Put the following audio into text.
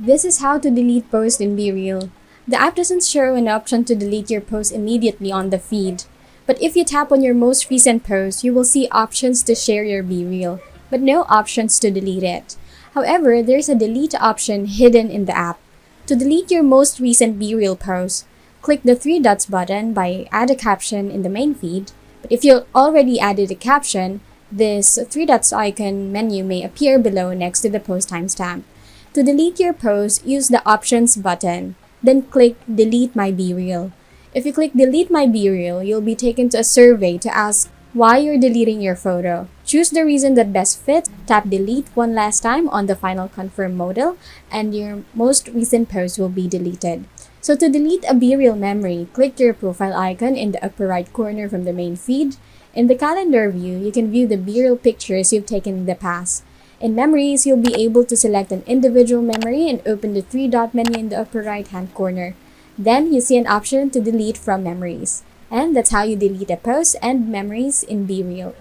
This is how to delete posts in BeReal. The app doesn't show an option to delete your post immediately on the feed. But if you tap on your most recent post, you will see options to share your BeReal, but no options to delete it. However, there's a delete option hidden in the app. To delete your most recent BeReal post, click the three dots button by add a caption in the main feed. But if you already added a caption, this three dots icon menu may appear below next to the post timestamp. To delete your post, use the Options button, then click Delete My BeReal. If you click Delete My BeReal, you'll be taken to a survey to ask why you're deleting your photo. Choose the reason that best fits, tap Delete one last time on the final confirm modal, and your most recent post will be deleted. So to delete a BeReal memory, click your profile icon in the upper right corner from the main feed. In the calendar view, you can view the BeReal pictures you've taken in the past. In Memories, you'll be able to select an individual memory and open the three-dot menu in the upper right-hand corner. Then, you see an option to delete from Memories. And that's how you delete a post and memories in BeReal.